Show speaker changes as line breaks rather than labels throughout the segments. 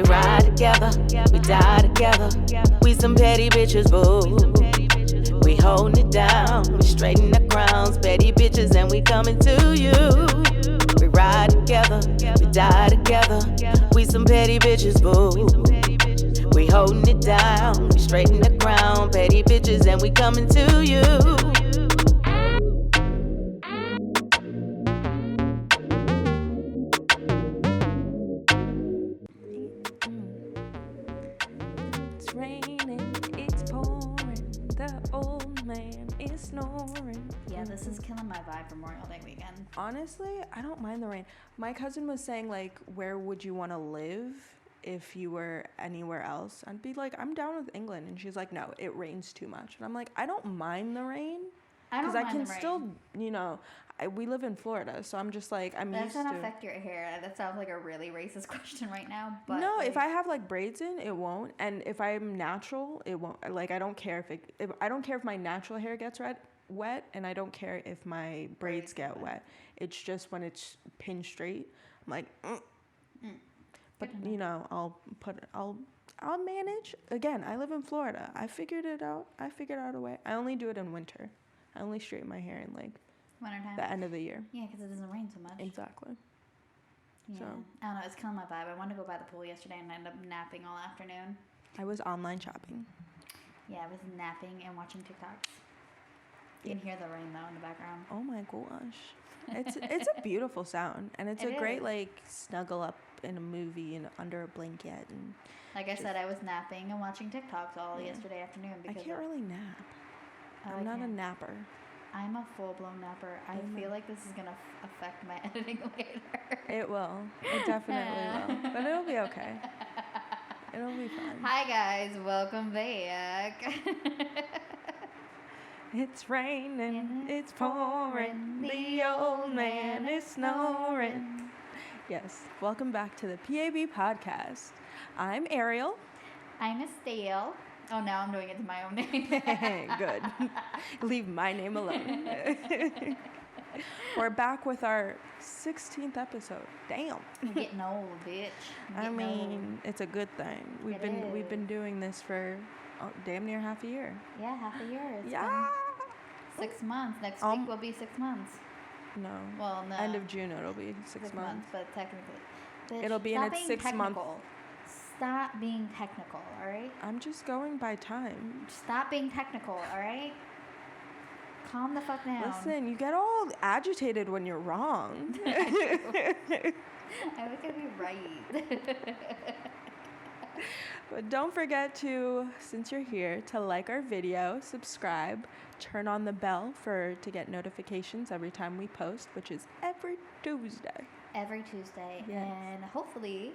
We ride together, we die together. We some petty bitches, boo. We holding it down, we straighten the crowns. Petty bitches and we coming to you. We ride together, we die together. We some petty bitches, boo. We holding it down, we straighten the crown. Petty bitches and we coming to you. It's raining, it's pouring. The old man is snoring.
Yeah, this is killing my vibe for Memorial Day weekend.
Honestly, I don't mind the rain. My cousin was saying, like, where would you want to live if you were anywhere else? I'd be like, I'm down with England. And she's like, no, it rains too much. And I'm like, I don't mind the rain. Because I can still, you know, we live in Florida, so I'm just like, I'm used to.
That doesn't affect your hair. That sounds like a really racist question right now. But
no, like, if I have like braids in, it won't. And if I'm natural, it won't. Like, I don't care if I don't care if my natural hair gets wet, and I don't care if my braids get wet. It's just when it's pinned straight, I'm like, But you know, I'll manage. Again, I live in Florida. I figured it out. I figured out a way. I only do it in winter. I only straighten my hair in like
wintertime.
The end of the year.
Yeah, because it doesn't rain so much.
Exactly.
Yeah. So. I don't know. It's killing my vibe. I wanted to go by the pool yesterday and I ended up napping all afternoon.
I was online shopping.
Yeah, I was napping and watching TikToks. You can hear the rain though in the background.
Oh my gosh. It's a beautiful sound, and it's a great like snuggle up in a movie and under a blanket. And
like I said, I was napping and watching TikToks all yesterday afternoon because
I can't really nap. I'm not a napper.
I'm a full-blown napper. I feel like this is gonna affect my editing later.
It will. It definitely will. But it'll be okay. It'll be fun.
Hi guys, welcome back.
It's raining, it's pouring, the old man is snoring. Yes, welcome back to the PAB podcast. I'm Ariel.
I'm Estelle. Oh, now I'm doing it to my own name.
Good. Leave my name alone. We're back with our 16th episode. Damn.
I'm getting old, bitch.
I mean, it's a good thing. We've been doing this for damn near half a year.
Yeah, half a year. It's
been
6 months. Next week will be 6 months.
No.
Well, no.
End of June it'll be 6 months.
But technically. Bitch,
it'll be in its 6 month.
Stop being technical, all right?
I'm just going by time.
Stop being technical, all right? Calm the fuck down.
Listen, you get all agitated when you're wrong.
I wish I'd be right.
But don't forget to, since you're here, to like our video, subscribe, turn on the bell to get notifications every time we post, which is every Tuesday.
Every Tuesday.
Yes.
And hopefully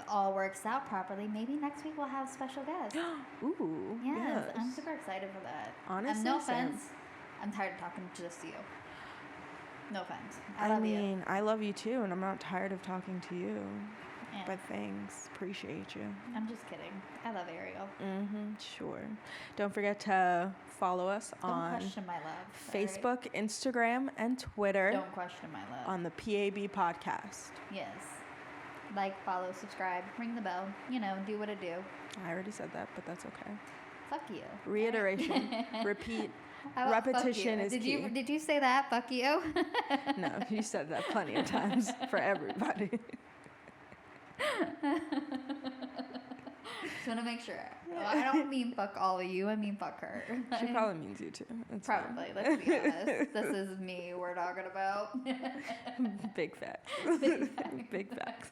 all works out properly. Maybe next week we'll have special guests.
Ooh.
Yes, I'm super excited for that.
Honestly,
no offense. I'm tired of talking just to you. No offense. I love you.
I love you too, and I'm not tired of talking to you.
Yeah.
But thanks. Appreciate you.
I'm just kidding. I love Ariel.
Sure. Don't forget to follow us on
question my love.
Facebook, right? Instagram, and Twitter.
Don't question my love.
On the PAB podcast.
Yes. Like, follow, subscribe, ring the bell. You know, do what it do.
I already said that, but that's okay.
Fuck you.
Reiteration. Repeat. Repetition is key.
Did you say that? Fuck you?
No, you said that plenty of times for everybody.
Just want to make sure. Well, I don't mean fuck all of you. I mean fuck her.
She probably means you too. It's
probably. Fine. Let's be honest. This is me we're talking about.
Big facts. Big facts.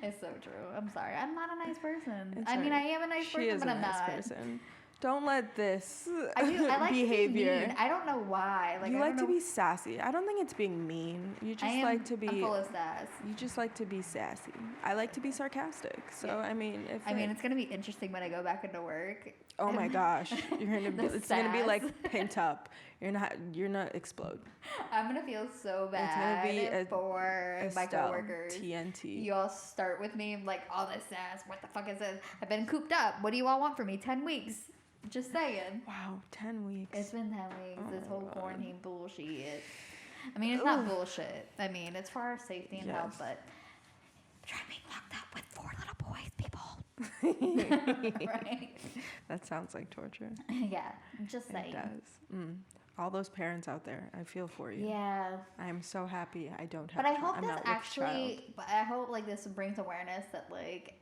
It's so true. I'm sorry. I'm not a nice person.
It's
I mean, I am a nice person, but I'm not. She is a nice person.
Don't let this
I like
behavior.
To be mean. I don't know why.
You like to be sassy. I don't think it's being mean. You just like to be.
I'm full of sass.
You just like to be sassy. I like to be sarcastic. So
yeah.
I mean,
it's gonna be interesting when I go back into work.
Oh my gosh, it's gonna be like pent up. You're not explode.
I'm gonna feel so bad for my coworkers.
TNT.
You all start with me like all this sass. What the fuck is this? I've been cooped up. What do you all want from me? 10 weeks. Just saying.
Wow, 10 weeks.
It's been 10 weeks. This whole quarantine bullshit. I mean, it's not bullshit. I mean, it's for our safety and health, but I'm trying to be locked up with 4 little boys. Right?
That sounds like torture.
Yeah, just
It
saying.
does. All those parents out there, I feel for you.
Yeah.
I'm so happy I don't have.
But I hope
I'm
this
not with child.
actually, but I hope like this brings awareness that like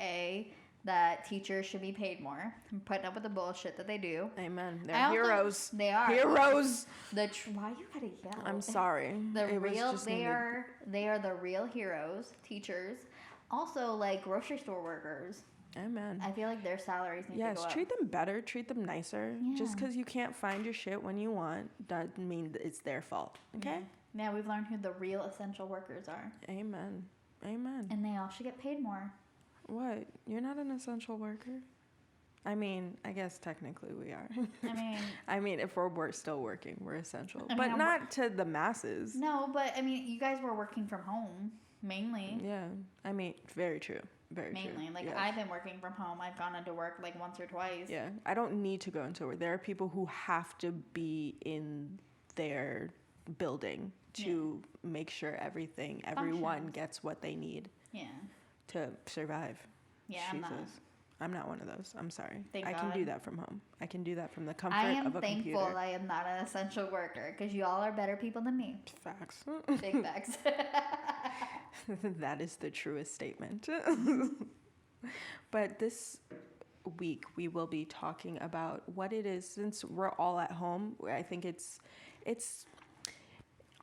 that teachers should be paid more. I'm putting up with the bullshit that they do.
Amen.
I
They're
also-
heroes.
They are
Heroes.
Why you gotta yell?
I'm sorry.
The
It was
real
just
they
needed.
are the real heroes. Teachers, also like grocery store workers.
Amen.
I feel like their salaries need to
Yes,
go up.
treat them better, treat them nicer. Just
Yeah.
because you can't find your shit when you want doesn't mean that it's their fault. Okay?
Yeah, we've learned who the real essential workers are,
Amen. Amen.
and they all should get paid more.
What? You're not an essential worker? I mean, I guess technically we are.
I mean,
I mean, if we're still working, we're essential.
I mean,
But
I'm
not to the masses.
no, but I mean, you guys were working from home mainly.
Yeah. I mean, very true. Very
Mainly,
true.
like
Yes.
I've been working from home. I've gone into work like once or twice.
Yeah. I don't need to go into work. There are people who have to be in their building to make sure everyone
Functions.
gets what they need
Yeah.
to survive.
Yeah,
Jesus. I'm not one of those. I'm sorry.
Thank
I can do
God.
that from home. I can do that from the comfort
I am
of a
thankful
computer.
I am not an essential worker because you all are better people than me.
Facts.
Big facts.
That is the truest statement. But this week we will be talking about what it is, since we're all at home. I think it's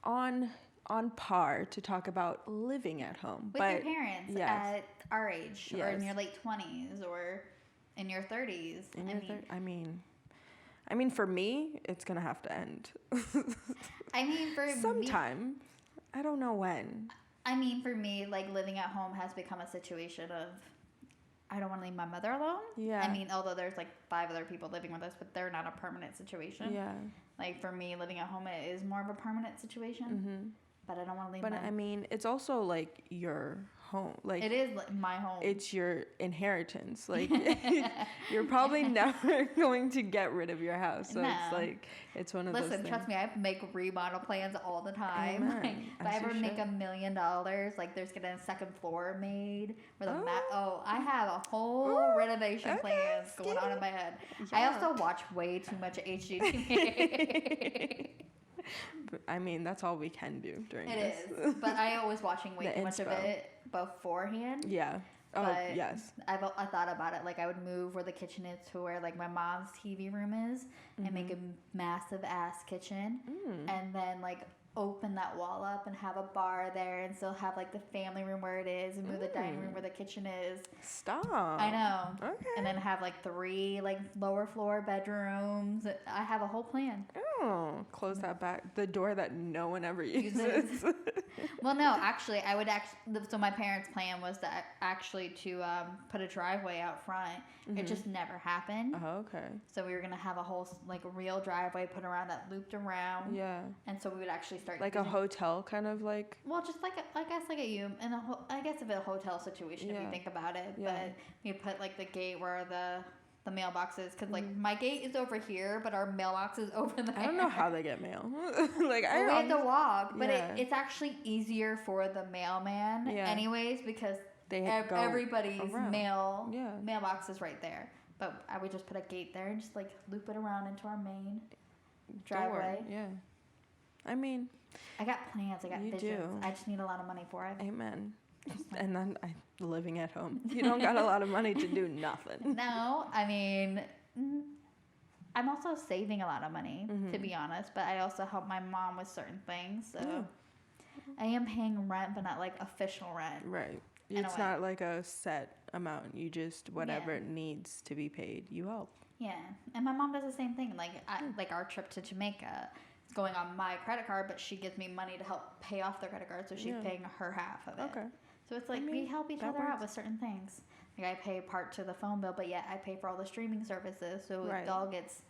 on par to talk about living at home.
With your parents
yes.
at our age, or in
Yes.
your late 20s, or in your 30s.
I mean, for me, it's gonna have to end
I mean, for me,
sometime. I don't know when.
for me, like living at home has become a situation of I don't want to leave my mother alone.
Yeah.
I mean, although there's like 5 other people living with us, but they're not a permanent situation.
Yeah.
Like for me, living at home it is more of a permanent situation.
Mm-hmm.
But I don't want to leave
But
my.
I mean, it's also like your home. Like
It is like my home.
it's your inheritance. Like you're probably never going to get rid of your house. So
No.
it's like it's one of those
Listen,
things.
trust me, I make remodel plans all the time.
Amen.
Like, if I
As you
ever make
should.
$1 million, like there's gonna be a second floor made where the
Oh.
I have a whole
Oh,
renovation
okay,
plans going on in my head. I
Yeah.
also watch way too much HGTV.
But, I mean, that's all we can do during
It
this.
is, but I was watching way
The
too much of
inspo.
it beforehand.
Yeah. Oh,
But
yes.
I thought about it. Like I would move where the kitchen is to where like my mom's TV room is, and make a massive ass kitchen, and then like open that wall up and have a bar there, and still have like the family room where it is, and move the dining room where the kitchen is.
Stop.
I know.
Okay.
And then have like 3 like lower floor bedrooms. I have a whole plan.
Oh, close that back. The door that no one ever uses.
Uses. Well, no, actually, I would so my parents' plan was to put a driveway out front. It just never happened.
Oh, okay.
So we were gonna have a whole like a real driveway put around that looped around.
Yeah.
And so we would actually start
Like a hotel kind of like.
well, just like I guess like I guess of a hotel situation if you
Yeah.
think about it.
Yeah.
But we put like the gate where the mailbox is, because like my gate is over here, but our mailbox is over there.
I don't know how they get mail. Like
Well, we have to walk, but
yeah.
it's actually easier for the mailman,
Yeah.
anyways, because
They go
everybody's
around.
mailbox
Yeah.
is right there. But I would just put a gate there and just like loop it around into our main driveway.
Door. Yeah. I mean,
I got plans. I got
You
visions.
do.
I just need a lot of money for it.
amen. And then living at home. You don't got a lot of money to do nothing.
No, I mean, I'm also saving a lot of money,
Mm-hmm.
to be honest. But I also help my mom with certain things. So
Yeah.
I am paying rent, but not like official rent.
Right.
In a
It's
way.
not like a set amount. You just whatever needs to be paid, you help.
Yeah, and my mom does the same thing. Like, like our trip to Jamaica, it's going on my credit card, but she gives me money to help pay off the credit card, so she's
Yeah.
paying her half of it.
Okay.
So it's like we
mean,
help each
that
other out
works.
with certain things. Like I pay part to the phone bill, but yet I pay for all the streaming services, so
Right.
it all gets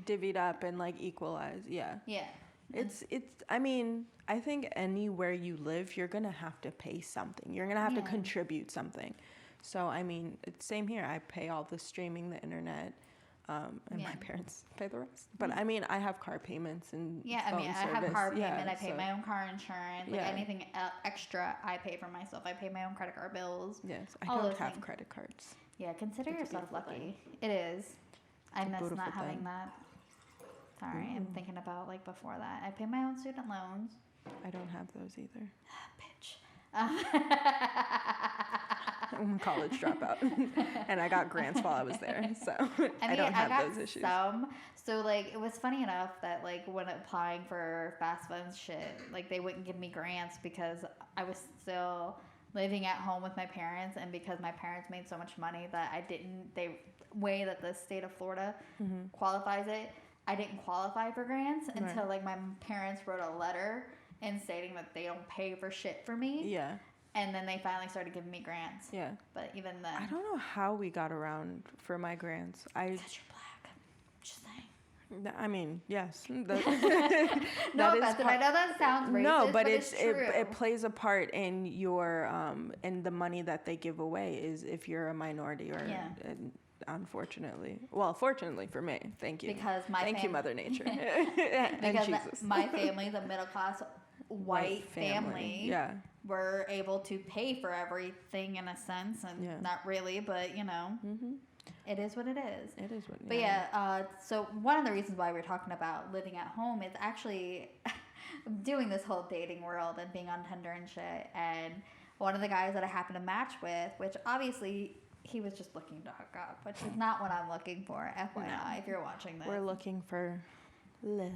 Divvied up and like equalized. Yeah.
yeah.
It's I mean, I think anywhere you live, you're going to have to pay something. You're going to have to
Yeah.
contribute something. So, I mean, it's same here. I pay all the streaming, the internet, and my parents pay the rest. But I mean, I have car payments and
I
phone
mean, I
service.
have car payment.
Yeah,
I pay my own car insurance. Like
Yeah.
anything extra, I pay for myself. I pay my own credit card bills.
Yes, I
all
don't
those
have
things.
credit cards.
Yeah, consider
It's a
yourself
beautiful
lucky. It is. I miss
beautiful
not having
thing.
that. Sorry, I'm thinking about like before that. I pay my own student loans.
I don't have those either.
Bitch.
I'm a college dropout, and I got grants while I was there, so
I mean,
don't have
got
those issues.
some. So like, it was funny enough that like when applying for fast funds shit, like they wouldn't give me grants because I was still living at home with my parents, and because my parents made so much money that I didn't. The way that the state of Florida qualifies it, I didn't qualify for grants until like my parents wrote a letter and stating that they don't pay for shit for me.
Yeah.
And then they finally started giving me grants.
Yeah.
But even then,
I don't know how we got around for my grants.
because you're black. Just saying.
I mean, yes.
No
that
offense, and I know that sounds racist,
no, but
it's true.
it plays a part in your in the money that they give away is if you're a minority or unfortunately, well, fortunately for me, thank you.
Because my
thank you, Mother Nature, and
because
Jesus.
my family, the middle class white family,
yeah,
were able to pay for everything in a sense, and not really, but you know, it is what it is.
It is what.
But so one of the reasons why we're talking about living at home is actually doing this whole dating world and being on Tinder and shit. And one of the guys that I happened to match with, which obviously he was just looking to hook up, which is not what I'm looking for. FYI, if you're watching this,
we're looking for love.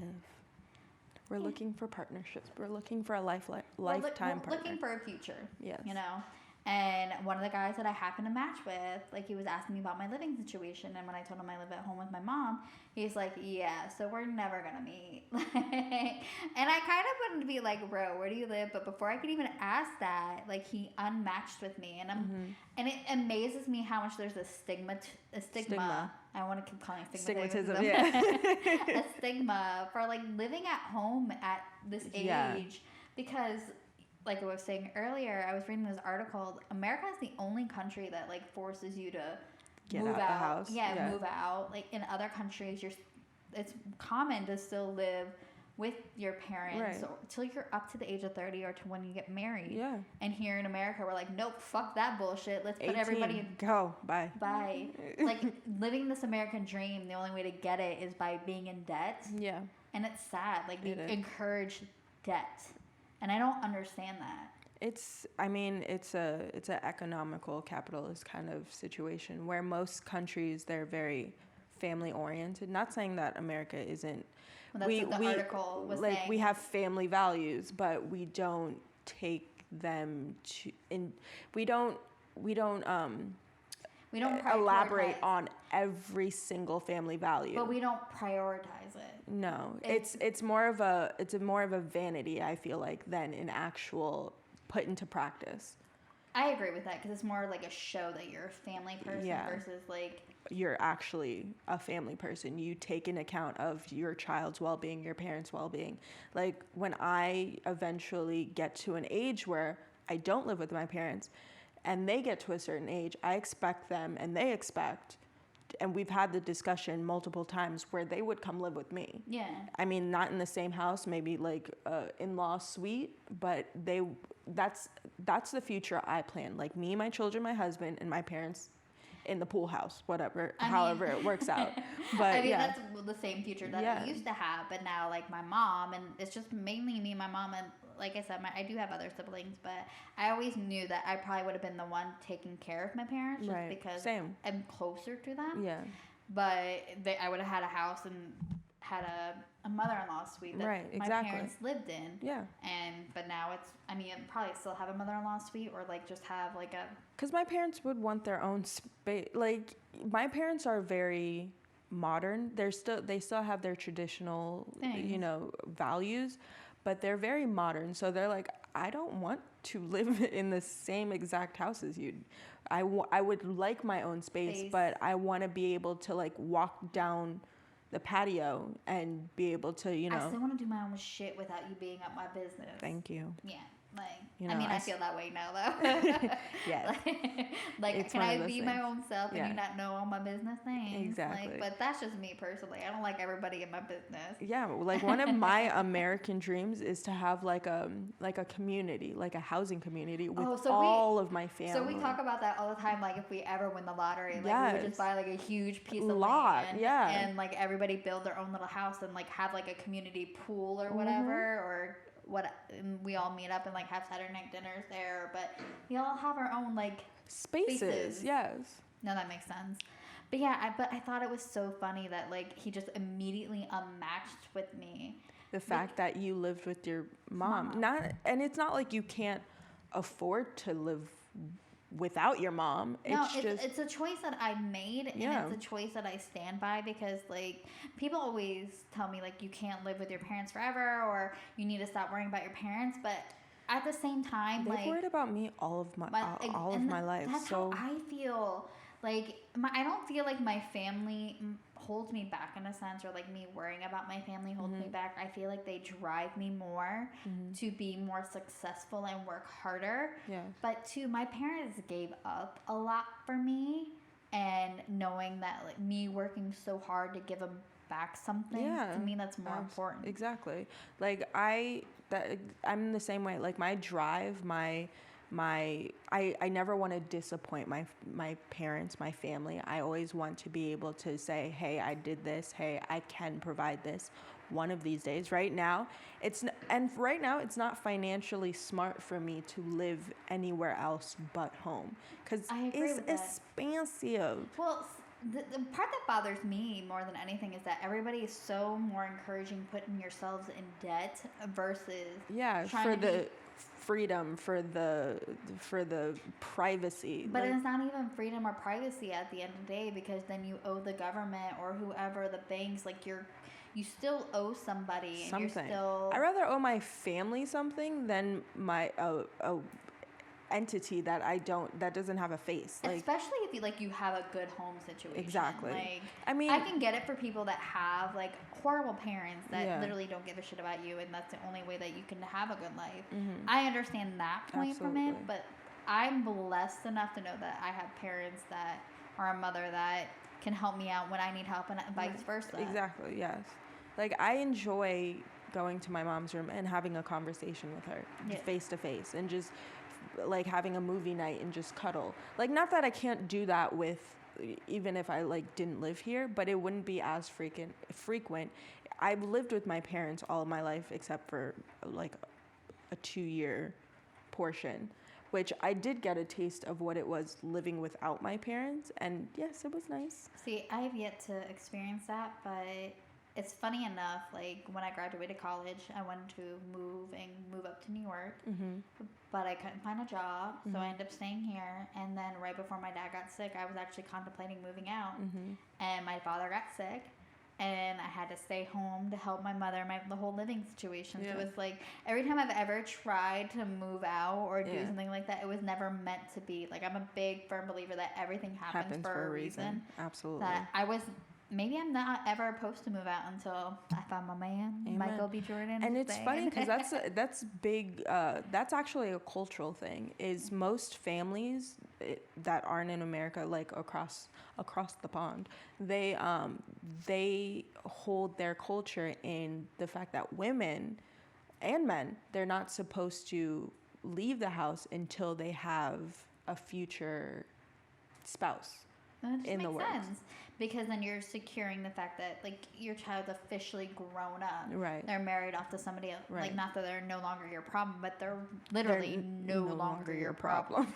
We're looking for partnerships. We're looking for a lifetime partner.
Looking for a future.
Yes.
You know? And one of the guys that I happened to match with, like, he was asking me about my living situation. And when I told him I live at home with my mom, he's like, yeah, so we're never going to meet. And I kind of wanted to be like, bro, where do you live? But before I could even ask that, like, he unmatched with me. And and it amazes me how much there's a stigma. I want to keep calling it
Stigmatism,
a stigma for, like, living at home at this age. Because, like I was saying earlier, I was reading this article. America is the only country that like forces you to
Get
move
out
out.
the house.
Yeah, move out. Like in other countries, it's common to still live with your parents until you're up to the age of 30 or to when you get married.
Yeah.
And here in America, we're like, nope, fuck that bullshit. Let's put
18,
everybody in.
Go. Bye.
Bye. Like living this American dream, the only way to get it is by being in debt.
Yeah.
And it's sad. Like we encourage debt. And I don't understand that.
It's a economical capitalist kind of situation where most countries, they're very family oriented. Not saying that America isn't.
Well, that's what the article was saying.
We have family values, but we don't take them to, and we don't elaborate on every single family value.
But we don't prioritize it.
No, it's more of a vanity, I feel like, than an actual put into practice.
I agree with that because it's more like a show that you're a family person versus like
you're actually a family person. You take in account of your child's well-being, your parents' well-being. Like when I eventually get to an age where I don't live with my parents and they get to a certain age, I expect them and they expect, and we've had the discussion multiple times where they would come live with me.
Yeah.
I mean, not in the same house, maybe like in-law suite, but that's the future I plan. Like me, my children, my husband, and my parents in the pool house, however it works out. But
I mean, that's the same future that I used to have, but now like my mom, and it's just mainly me, my mom, and like I said, I do have other siblings, but I always knew that I probably would have been the one taking care of my parents just because I'm closer to them.
Yeah.
But I would have had a house and had a mother-in-law suite that my parents lived in.
Yeah.
But now I'd probably still have a mother-in-law suite or like just have like a.
Because my parents would want their own space. Like my parents are very modern. They still have their traditional, values, but they're very modern. So they're like, I don't want to live in the same exact house as you. I would like my own space, but I want to be able to like walk down the patio and be able to,
I still want to do my own shit without you being up my business.
Thank you.
Yeah. Like,
You know,
I mean, I feel that way now, though.
Yeah.
Like,
It's
can
one of
I
those
be my
things.
own self and
Yeah.
you not know all my business things?
Exactly.
Like, but that's just me personally. I don't like everybody in my business.
Yeah, like one of my American dreams is to have like a community, like a housing community with all of my family.
So we talk about that all the time. Like, if we ever win the lottery, like we would just
Yes.
buy like a huge piece of
Lot,
land,
yeah.
and like everybody build their own little house and like have like a community pool or whatever, or what. And we all meet up and like have Saturday night dinners there. But we all have our own like
spaces. Yes.
No, that makes sense. But yeah, I thought it was so funny that like he just immediately unmatched with me.
The fact that you lived with your mom. And it's not like you can't afford to live without your mom.
It's a choice that I made, and
Yeah.
it's a choice that I stand by, because like people always tell me like you can't live with your parents forever, or you need to stop worrying about your parents, but at the same time,
They've
like
worried about me all of my life.
That's
so
how I feel. Like I don't feel like my family holds me back in a sense, or like me worrying about my family holds me back. I feel like they drive me more to be more successful and work harder.
Yeah.
But too, my parents gave up a lot for me, and knowing that like me working so hard to give them back something, to me that's more important.
Exactly. Like I'm the same way. Like my drive, I never want to disappoint my parents, my family. I always want to be able to say, hey, I did this. Hey, I can provide this one of these days. Right now, it's not financially smart for me to live anywhere else but home, because it's expensive.
Well, the part that bothers me more than anything is that everybody is so more encouraging putting yourselves in debt versus
for the freedom, for the privacy.
But it's not even freedom or privacy at the end of the day, because then you owe the government or whoever, the banks, like you still owe somebody
something.
And you're still.
I rather owe my family something than my entity that doesn't have a face. Like, especially
if you have a good home situation.
Exactly.
Like,
I mean,
I can get it for people that have like horrible parents that
Yeah.
literally don't give a shit about you, and that's the only way that you can have a good life.
Mm-hmm.
I understand that point from it,
Absolutely.
but I'm blessed enough to know that I have parents that, or a mother that can help me out when I need help, and vice versa.
Exactly, yes. Like, I enjoy going to my mom's room and having a conversation with her face to face, and just like having a movie night and just cuddle. Like, not that I can't do that with, even if I like didn't live here, but it wouldn't be as frequent. I've lived with my parents all of my life except for like a 2-year portion, which I did get a taste of what it was living without my parents, and yes, it was nice.
See, I have yet to experience that, but it's funny enough, like when I graduated college, I wanted to move up to New York, but I couldn't find a job, so I ended up staying here. And then right before my dad got sick, I was actually contemplating moving out, and my father got sick, and I had to stay home to help my mother, the whole living situation.
Yeah.
So it was like every time I've ever tried to move out or do something like that, it was never meant to be. Like, I'm a big firm believer that everything happens for a reason.
Absolutely.
Maybe I'm not ever opposed to move out until I find my man,
Amen.
Michael B. Jordan.
And it's funny because that's big. That's actually a cultural thing. Is most families that aren't in America, like across the pond, they hold their culture in the fact that women and men, they're not supposed to leave the house until they have a future spouse.
That just makes sense, because then you're securing the fact that like your child's officially grown up.
Right.
They're married off to somebody else.
Right.
Like, not that they're no longer your problem, but they're literally no longer your problem.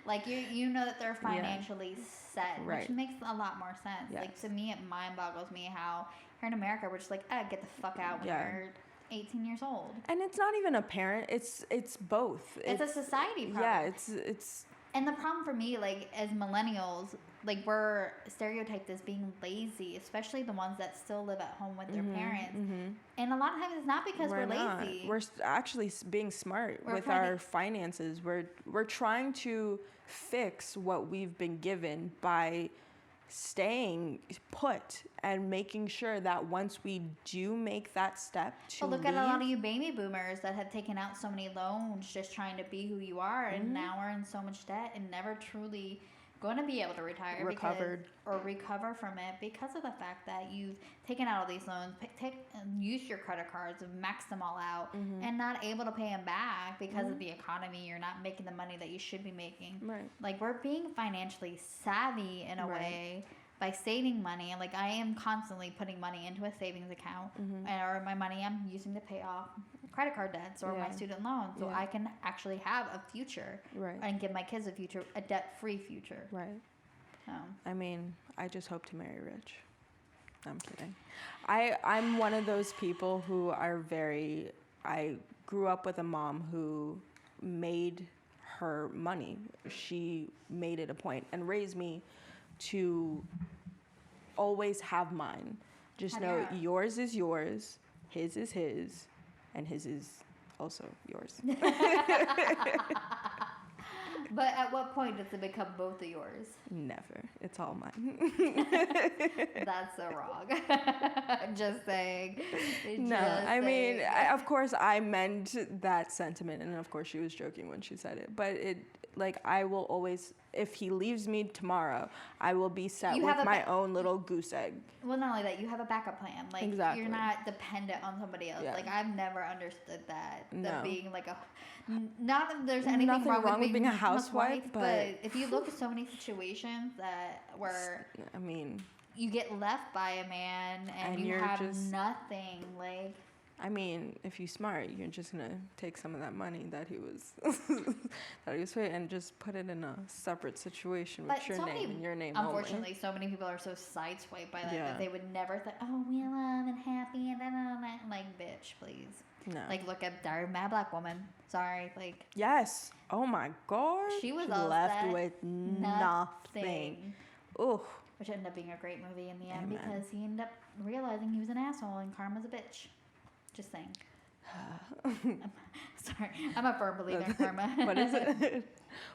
Like, you know that they're financially set,
Right.
which makes a lot more sense.
Yes.
Like, to me, it mind boggles me how here in America we're just like, get the fuck out when you're 18 years old.
And it's not even a parent. It's both.
It's a society problem.
Yeah. It's.
And the problem for me, like, as millennials, like, we're stereotyped as being lazy, especially the ones that still live at home with their parents. And a lot of times it's not because we're lazy.
We're actually being smart with our finances. We're trying to fix what we've been given by staying put and making sure that once we do make that step to
But look
leave,
at a lot of you baby boomers that have taken out so many loans just trying to be who you are, and now are in so much debt and never truly going to be able to retire or recover from it because of the fact that you've taken out all these loans, used your credit cards and maxed them all out, and not able to pay them back because of the economy. You're not making the money that you should be making.
Right.
Like, we're being financially savvy in a way by saving money. Like, I am constantly putting money into a savings account, or my money I'm using to pay off credit card debts or my student loans, so I can actually have a future and give my kids a future, a debt-free future.
Right. I mean, I just hope to marry rich. I'm kidding. I'm one of those people who are I grew up with a mom who made her money. She made it a point and raised me to always have mine. Just know yours is yours, his is his, and his is also yours.
But at what point does it become both of yours?
Never. It's all mine.
That's so wrong. Just saying.
I mean, of course, I meant that sentiment, and of course, she was joking when she said it. But I will always, if he leaves me tomorrow, I will be set with my own little goose egg.
Well, not only that, you have a backup plan. Like,
exactly.
You're not dependent on somebody else. Yeah. Like, I've never understood that.
No.
That being like not that there's anything wrong with being a housewife, but if you look at so many situations where you get left by a man and you have nothing, like.
I mean, if you're smart, you're just gonna take some of that money that he was paid and just put it in a separate situation with your name and your name
unfortunately,
only.
so many people are so sideswiped by that they would never think, oh, we love and happy and like, bitch, please.
No.
Like, look at Diary of a Mad Black Woman. Sorry, like.
Yes. Oh my gosh.
She was
left with nothing. Ooh.
Which ended up being a great movie in the end because he ended up realizing he was an asshole and karma's a bitch. Just saying. Sorry, I'm a firm believer in karma.
What is it?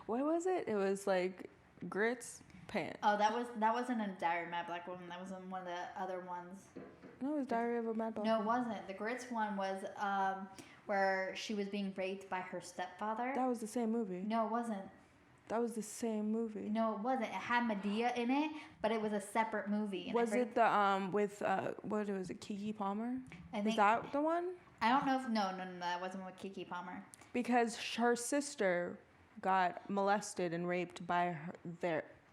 What was it? It was like grits, pants.
Oh, that wasn't a Diary of a Mad Black Woman. That was in one of the other ones.
No, it was Diary of a Mad Black Woman.
No, it wasn't. The grits one was where she was being raped by her stepfather.
That was the same movie.
No, it wasn't.
That was the same movie.
No, it wasn't. It had Medea in it, but it was a separate movie.
Was it the with what was it, Keke Palmer? Is that the one?
I don't know if no, that wasn't with Keke Palmer.
Because her sister got molested and raped by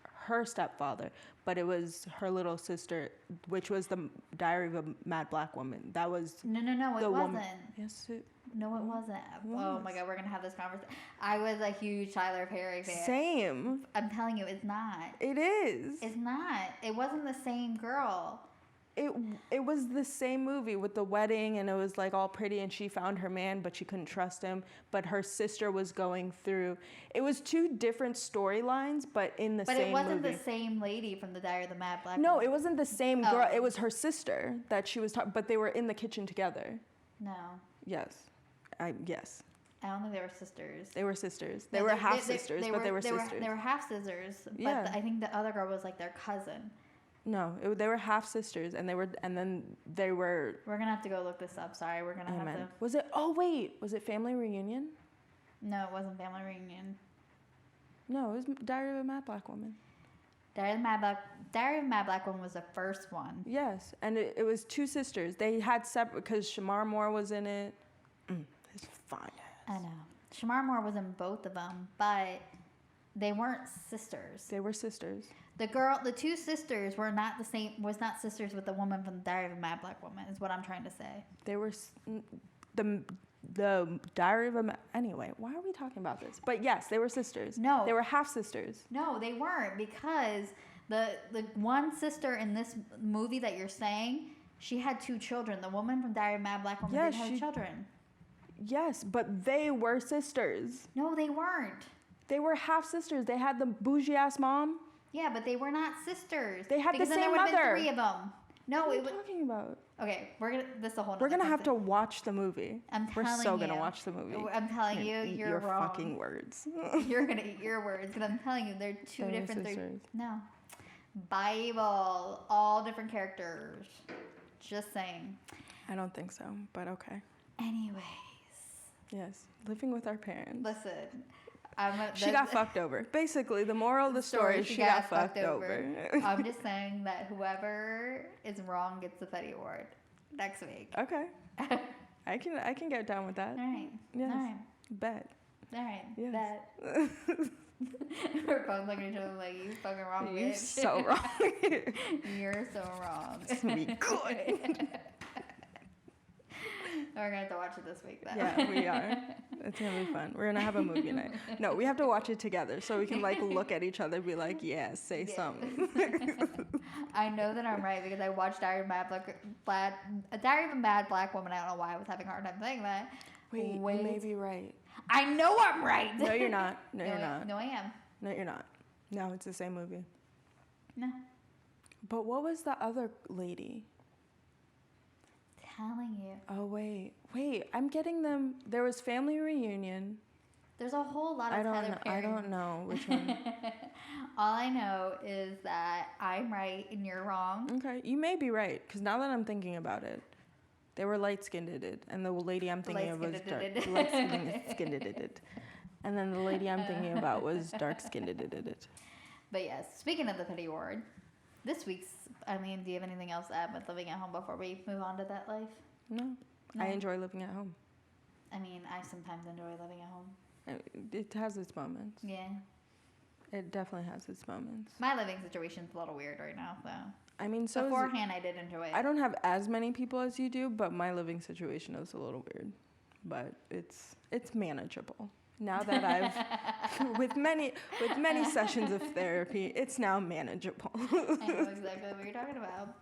her stepfather, but it was her little sister, which was the Diary of a Mad Black Woman. That was
no, it wasn't.
Yes,
no, it wasn't. Oh my God, we're gonna have this conversation. I was a huge Tyler Perry fan.
Same.
I'm telling you, it's not.
It is.
It's not. It wasn't the same girl.
It was the same movie with the wedding, and it was like all pretty, and she found her man, but she couldn't trust him. But her sister was going through. It was two different storylines, but in the same movie. But it wasn't
the same lady from the Diary of the Mad Black.
No, it wasn't the same girl. It was her sister that she was talking. But they were in the kitchen together.
No.
Yes. Yes.
I don't think they were sisters.
They were sisters. They were half sisters, but they were sisters.
They were half sisters, but I think the other girl was like their cousin.
No, they were half sisters, and then they were.
We're gonna have to go look this up. Sorry, we're gonna have to.
Was it? Oh wait, was it Family Reunion?
No, it wasn't Family Reunion.
No, it was Diary of a Mad Black Woman.
Diary of a Mad Black Woman was the first one.
Yes, and it was two sisters. They had separate because Shamar Moore was in it. His fine ass.
I know. Shamar Moore was in both of them, but they weren't sisters.
They were sisters.
The two sisters were not the same. Was not sisters with the woman from the Diary of a Mad Black Woman. Is what I'm trying to say.
They were the Diary of a. Anyway, why are we talking about this? But yes, they were sisters.
No,
they were half sisters.
No, they weren't, because the one sister in this movie that you're saying, she had two children. The woman from Diary of a Mad Black Woman didn't have children.
Yes, but they were sisters.
No, they weren't.
They were half sisters. They had the bougie ass mom.
Yeah, but they were not sisters.
They had the same mother. Because then there would have
been three of them. No,
what are you talking about?
Okay, this is a whole.
We're gonna have to watch the movie.
We're
so gonna watch the movie.
I'm telling you, you're
your
wrong.
Fucking words.
You're gonna eat your words, but I'm telling you, they're two different.
Sisters.
No, Bible, all different characters. Just saying.
I don't think so, but okay.
Anyways.
Yes, living with our parents.
Listen.
She got fucked over. Basically, the moral of the story is she got fucked over.
I'm just saying that whoever is wrong gets the petty award next week.
Okay. I can get down with that.
All right.
Yes.
All right.
Bet.
All right.
Yes.
Bet. We're both looking at each other like, you fucking wrong, bitch.
You're so wrong.
You're so wrong.
It's gonna be good.
We're gonna have to watch it this week, though.
Yeah, we are. It's gonna be fun. We're gonna have a movie night. No, we have to watch it together so we can like look at each other and be like, yeah, say something.
I know that I'm right because I watched Diary of a Mad Black Woman. I don't know why I was having a hard time saying that.
Wait, you may be right.
I know I'm right.
No, you're not. No, you're not.
No, I am.
No, you're not. No, it's the same movie.
No.
But what was the other lady?
Telling you.
Oh, wait. I'm getting them. There was Family Reunion.
There's a whole lot of Tyler Perry.
I don't know which one.
All I know is that I'm right and you're wrong.
Okay, you may be right, because now that I'm thinking about it, they were light-skinned, and the lady I'm thinking of was dark. Light-skinned. And then the lady I'm thinking about was dark-skinned.
But yes, speaking of the petty award, this week's, do you have anything else to add with living at home before we move on to that life?
No. I enjoy living at home.
I sometimes enjoy living at home.
It has its moments.
Yeah.
It definitely has its moments.
My living situation's a little weird right now, though.
So
beforehand, I did enjoy it.
I don't have as many people as you do, but my living situation is a little weird. But it's manageable. Now that I've with many sessions of therapy, it's now manageable.
I know exactly what you're talking about.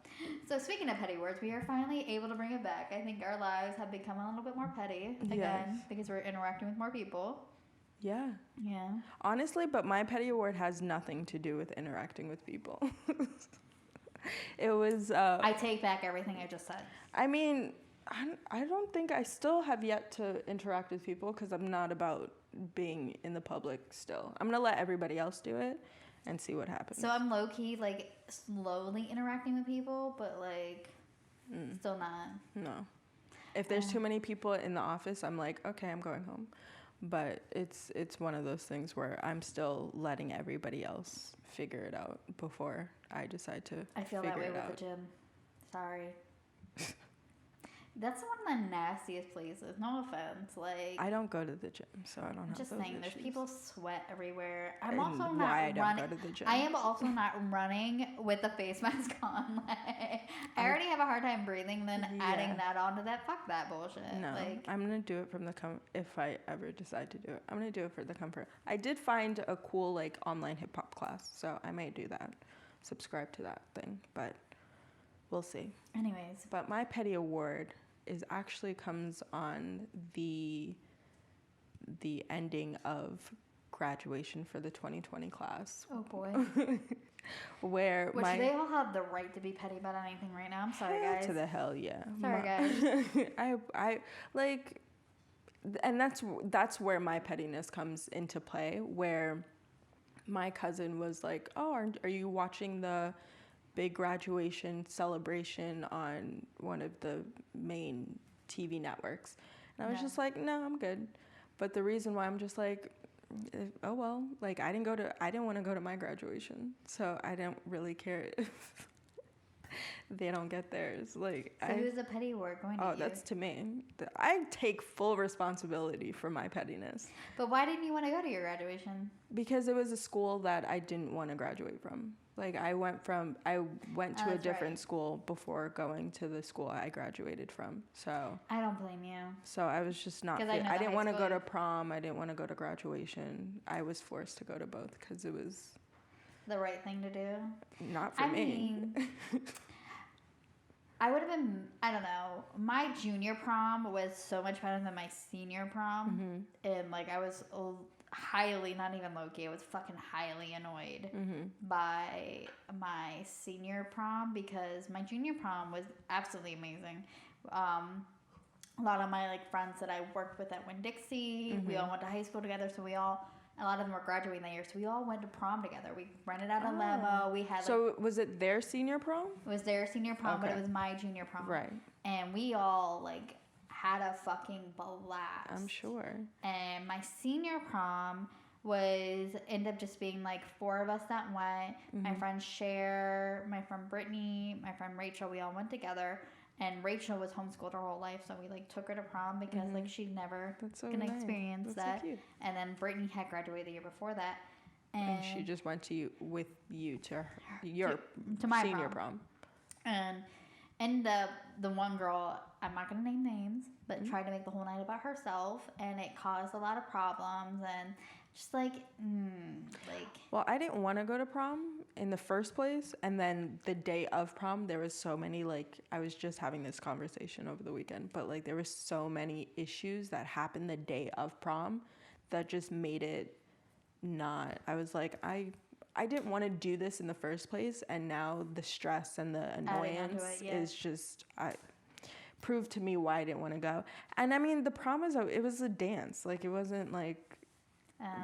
So speaking of petty words, we are finally able to bring it back. I think our lives have become a little bit more petty again because we're interacting with more people.
Yeah.
Yeah.
Honestly, but my petty award has nothing to do with interacting with people. It was...
I take back everything I just said.
I don't think I still have yet to interact with people because I'm not about being in the public still. I'm going to let everybody else do it and see what happens.
So I'm low-key, slowly interacting with people, but, still not.
No. If there's too many people in the office, I'm like, okay, I'm going home. But it's one of those things where I'm still letting everybody else figure it out before I decide to figure it out.
I feel that way with the gym. Sorry. That's one of the nastiest places. No offense.
I don't go to the gym, so I don't have
just
those
saying,
issues.
There's people sweat everywhere. I'm
And
also not
why I don't
running.
go to the gym.
I am also not running with a face mask on. I already have a hard time breathing. Then adding that onto that, fuck that bullshit.
No, I'm gonna do it from the if I ever decide to do it. I'm gonna do it for the comfort. I did find a cool online hip hop class, so I might do that. Subscribe to that thing, but we'll see.
Anyways,
but my petty award actually comes on the ending of graduation for the 2020 class.
Oh boy.
Which
they all have the right to be petty about anything right now. I'm sorry, guys.
To the hell, yeah.
Sorry, guys.
And that's where my pettiness comes into play, where my cousin was like, oh, are you watching the big graduation celebration on one of the main TV networks? And I was just like, no, I'm good. But the reason why I'm just like, oh well, I didn't want to go to my graduation, so I don't really care if they don't get theirs.
Who's the petty award going to you?
Oh, that's to me. I take full responsibility for my pettiness.
But why didn't you want to go to your graduation?
Because it was a school that I didn't want to graduate from. I went to a different school before going to the school I graduated from. So
I don't blame you.
So I was just not. I didn't want to go to prom. I didn't want to go to graduation. I was forced to go to both because it was
the right thing to do.
Not for me.
I would have been, I don't know, my junior prom was so much better than my senior prom. Mm-hmm. And I was highly, not even low-key, I was fucking highly annoyed by my senior prom because my junior prom was absolutely amazing. A lot of my friends that I worked with at Winn-Dixie, we all went to high school together, so we all a lot of them were graduating that year, so we all went to prom together. We rented out a limo. We had
So was it their senior prom?
it was their senior prom, but
Okay.
it was my junior prom.
Right.
And we all like had a fucking blast.
I'm sure.
And my senior prom ended up just being like 4 of us that went. My friend Cher, my friend Brittany, my friend Rachel, we all went together. And Rachel was homeschooled her whole life, so we like took her to prom because like she'd never gonna experience that. So cute. And then Brittany had graduated the year before that,
and she just went to you to my senior prom.
And the one girl, I'm not gonna name names, but tried to make the whole night about herself, and it caused a lot of problems and just like.
Well, I didn't want to go to prom in the first place, and then the day of prom, there was so many like I was just having this conversation over the weekend, but like there was so many issues that happened the day of prom that just made it not. I was like I didn't want to do this in the first place, and now the stress and the annoyance is just proved to me why I didn't want to go. And I mean, the prom it was a dance, like it wasn't like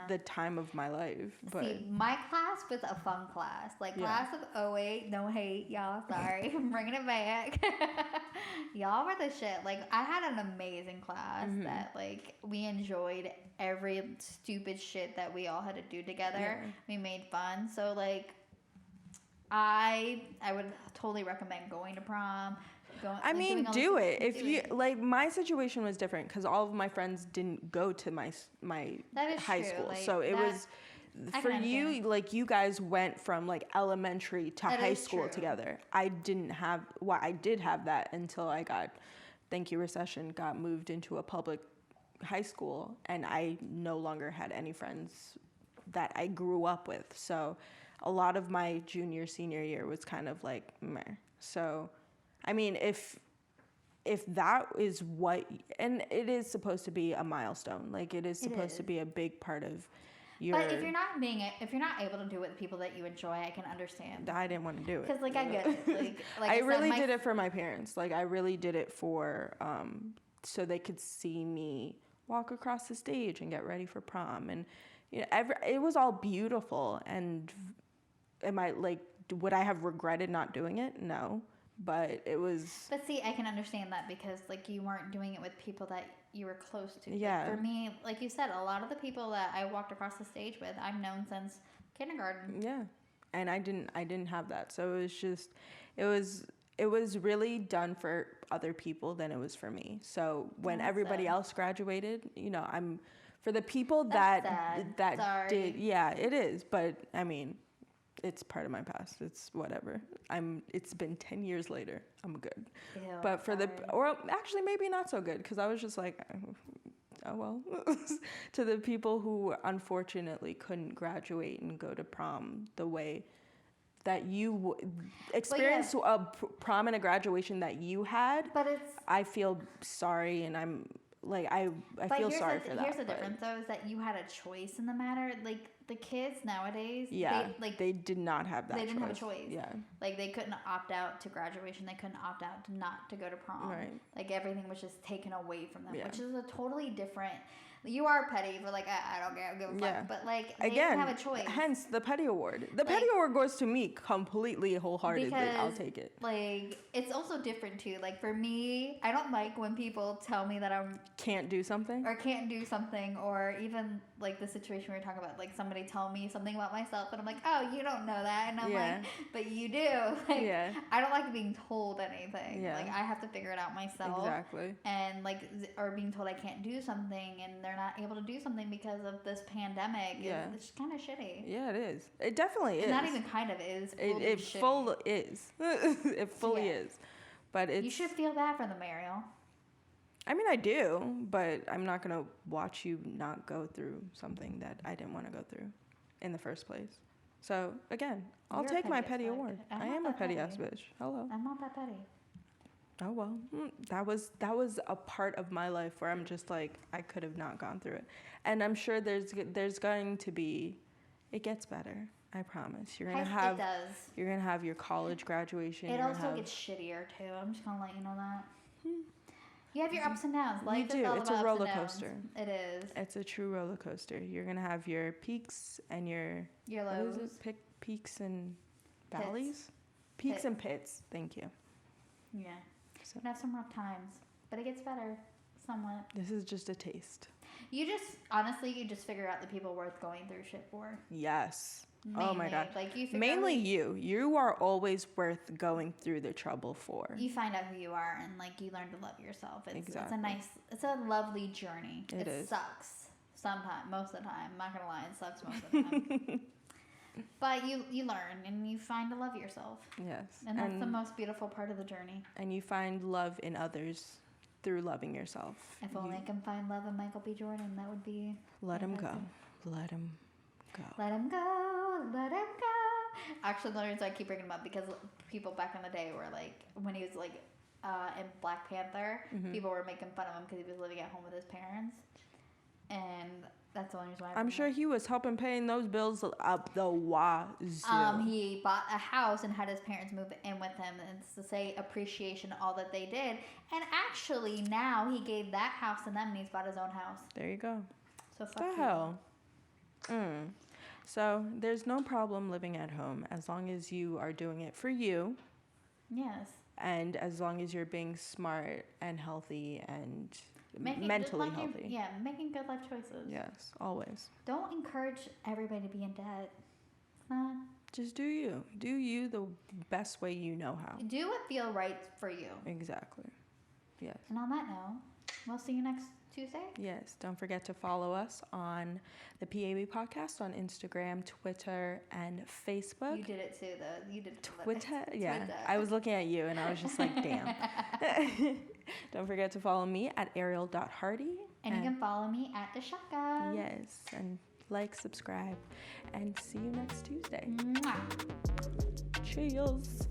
the time of my life. But
see, my class was a fun class, like class of 08. No hate, y'all. Sorry, I'm bringing it back. Y'all were the shit. Like I had an amazing class that like we enjoyed every stupid shit that we all had to do together. Yeah. We made fun. So like I would totally recommend going to prom.
I mean, do it. If you like, my situation was different because all of my friends didn't go to my high school, like, so it was for you. Like, you guys went from like elementary to high school together. I didn't have. Well, I did have that until I got, thank you recession, got moved into a public high school, and I no longer had any friends that I grew up with. So, a lot of my senior year was kind of like meh. So. I mean, if that is what, and it is supposed to be a milestone, like it is supposed to be a big part of your.
But if you're not able to do it with people that you enjoy, I can understand.
I didn't want to do it
because, like, I get it. Like
I really did it for my parents. Like, I really did it for so they could see me walk across the stage and get ready for prom, and you know, it was all beautiful. And would I have regretted not doing it? No. But it was.
But see, I can understand that because like you weren't doing it with people that you were close to.
Yeah.
Like, for me, like you said, a lot of the people that I walked across the stage with, I've known since kindergarten.
Yeah, and I didn't have that, so it was just, it was really done for other people than it was for me. So when everybody else graduated, you know, for the people that did. Yeah, it is. But I mean. It's part of my past. It's whatever. It's been 10 years later. I'm good.
Ew,
but or actually maybe not so good, because I was just like, oh well. To the people who unfortunately couldn't graduate and go to prom the way that you experienced a prom and a graduation that you had.
But I
feel sorry, and I'm like, I feel sorry for that.
Here's the difference though, is that you had a choice in the matter. Like the kids nowadays,
they did not have that.
They didn't have a choice.
Yeah,
like they couldn't opt out to graduation. They couldn't opt out to not to go to prom.
Right.
Like everything was just taken away from them, which is a totally different. You are petty for like I don't care, I don't give a fuck. But like they didn't have a choice.
Hence the petty award. The petty award goes to me completely wholeheartedly. I'll take it.
Like it's also different too. Like for me, I don't like when people tell me that I
can't do something,
or even like the situation we were talking about. Like somebody tell me something about myself, and I'm like, oh, you don't know that, and I'm like, but you do. Like, I don't like being told anything. Yeah. Like I have to figure it out myself.
Exactly.
And like, or being told I can't do something, and they're not able to do something because of this pandemic. Yeah. It's just kind of shitty.
Yeah, it is. It definitely is.
It's not even kind of is.
It full is. It fully is. But it's.
You should feel bad for them, Ariel.
I mean, I do, but I'm not going to watch you not go through something that I didn't want to go through in the first place. So, again, I'll take my petty award. I am a petty ass bitch. Hello.
I'm not that petty.
Oh, well, that was a part of my life where I'm just like, I could have not gone through it. And I'm sure there's going to be, it gets better. I promise. You're going to have,
it does.
You're going to have your college graduation.
It also gets shittier too. I'm just going to let you know that. You have your ups and downs.
You
Life is
do.
all
It's
about
a roller
ups and downs.
coaster.
It is.
It's a true roller coaster. You're gonna have your peaks and your
lows.
What is it? Peaks and valleys. Peaks and pits. Thank you.
Yeah.
So,
You have some rough times, but it gets better somewhat.
this is just a taste.
You just figure out the people worth going through shit for.
Yes.
Mainly.
Oh my God.
Like you figure
Mainly
out
you. You are always worth going through the trouble for.
you find out who you are and like you learn to love yourself.
Exactly.
It's a lovely journey.
It is.
Sucks sometimes, most of the time. I'm not gonna lie, it sucks most of the time. But you learn and you find to love yourself.
Yes.
And that's the most beautiful part of the journey.
And you find love in others through loving yourself.
If only I can find love in Michael B. Jordan, that would be
Let him go.
fantastic.
Let him go.
Let him go, let him go. Actually, the reason I keep bringing him up because people back in the day were like, when he was like in Black Panther, people were making fun of him because he was living at home with his parents. And that's the only reason why
I'm sure he was helping paying those bills up the wazoo.
He bought a house and had his parents move in with him, and it's to say appreciation all that they did. And actually, now he gave that house to them, and he's bought his own house.
There you go.
So fuck
The
you.
hell. So there's no problem living at home as long as you are doing it for you.
Yes.
And as long as you're being smart and healthy and
Making
mentally healthy.
Yeah, making good life choices.
Yes, always.
Don't encourage everybody to be in debt. It's not.
Just do you. Do you the best way you know how.
Do what feels right for you.
Exactly. Yes.
And on that note, we'll see you next Tuesday.
Yes. Don't forget to follow us on the PAB podcast on Instagram, Twitter, and Facebook.
You did it too, though. You did it.
Twitter? Yeah. I was looking at you and I was just like, damn. Don't forget to follow me at ariel.hardy.
And you can follow me at the Shaka.
Yes. And like, subscribe, and see you next Tuesday.
Mwah.
Cheers.